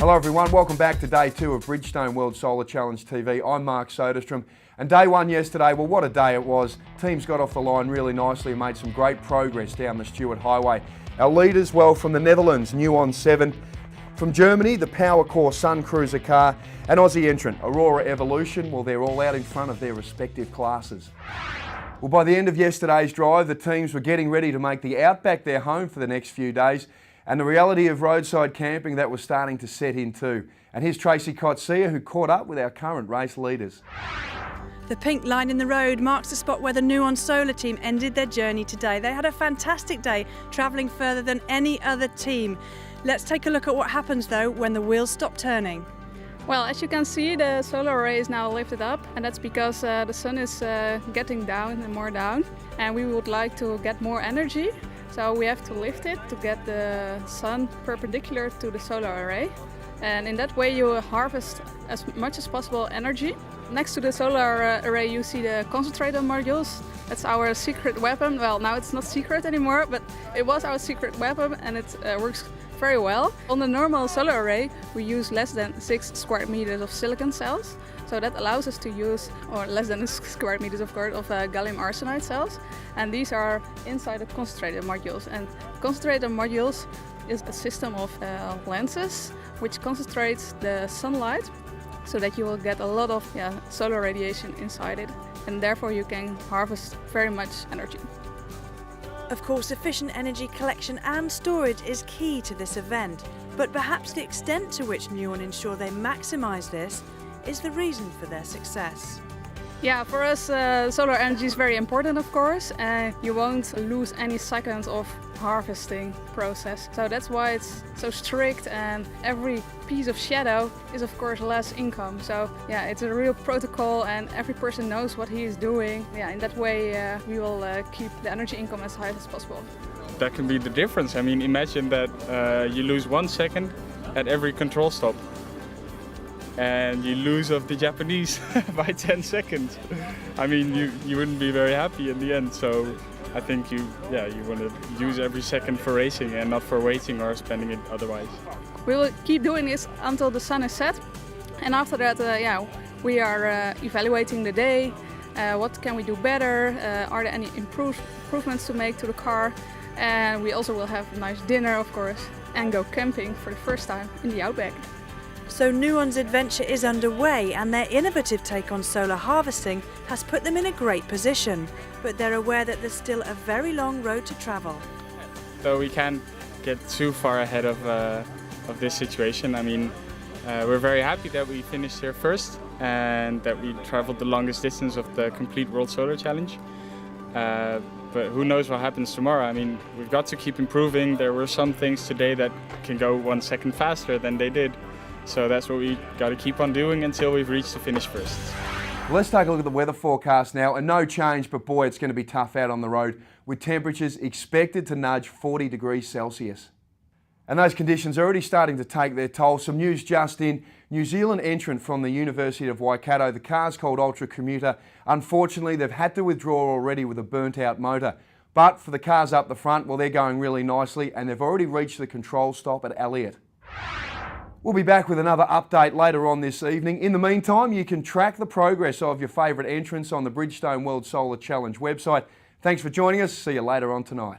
Hello everyone, welcome back to day 2 of Bridgestone World Solar Challenge TV. I'm Mark Soderstrom, and day 1 yesterday, well what a day it was. Teams got off the line really nicely and made some great progress down the Stuart Highway. Our leaders, well, from the Netherlands, Nuon 7. From Germany, the PowerCore Sun Cruiser car, and Aussie entrant Aurora Evolution, well they're all out in front of their respective classes. Well, by the end of yesterday's drive, the teams were getting ready to make the Outback their home for the next few days, and the reality of roadside camping that was starting to set in too. And here's Tracy Kotsia, who caught up with our current race leaders. The pink line in the road marks the spot where the Nuon Solar team ended their journey today. They had a fantastic day, travelling further than any other team. Let's take a look at what happens though when the wheels stop turning. Well, as you can see, the solar array is now lifted up, and that's because the sun is getting down and more down, and we would like to get more energy. So we have to lift it to get the sun perpendicular to the solar array, and in that way you harvest as much as possible energy. Next to the solar array you see the concentrator modules. That's our secret weapon. Well, now it's not secret anymore, but it was our secret weapon, and it works very well. On the normal solar array we use less than 6 square meters of silicon cells, so that allows us to use, or less than square meters of course, of gallium arsenide cells, and these are inside the concentrator modules. And concentrator modules is a system of lenses which concentrates the sunlight so that you will get a lot of solar radiation inside it, and therefore you can harvest very much energy. Of course, efficient energy collection and storage is key to this event, but perhaps the extent to which Nuon ensure they maximise this is the reason for their success. Yeah, for us solar energy is very important, of course, and you won't lose any seconds of harvesting process. So that's why it's so strict, and every piece of shadow is of course less income. So yeah, it's a real protocol and every person knows what he is doing. Yeah, in that way we will keep the energy income as high as possible. That can be the difference. I mean, imagine that you lose 1 second at every control stop, and you lose of the Japanese by 10 seconds. I mean, you wouldn't be very happy in the end. So I think you want to use every second for racing and not for waiting or spending it otherwise. We will keep doing this until the sun is set, and after that, we are evaluating the day. What can we do better? Are there any improvements to make to the car? And we also will have a nice dinner, of course, and go camping for the first time in the Outback. So Nuon's adventure is underway, and their innovative take on solar harvesting has put them in a great position. But they're aware that there's still a very long road to travel. So we can't get too far ahead of this situation. I mean, we're very happy that we finished here first and that we traveled the longest distance of the complete World Solar Challenge. But who knows what happens tomorrow? I mean, we've got to keep improving. There were some things today that can go 1 second faster than they did. So that's what we got to keep on doing until we've reached the finish first. Let's take a look at the weather forecast now, and no change, but boy, it's going to be tough out on the road with temperatures expected to nudge 40 degrees Celsius. And those conditions are already starting to take their toll. Some news just in. New Zealand entrant from the University of Waikato, the car's called Ultra Commuter. Unfortunately, they've had to withdraw already with a burnt out motor. But for the cars up the front, well, they're going really nicely, and they've already reached the control stop at Elliott. We'll be back with another update later on this evening. In the meantime, you can track the progress of your favourite entrants on the Bridgestone World Solar Challenge website. Thanks for joining us. See you later on tonight.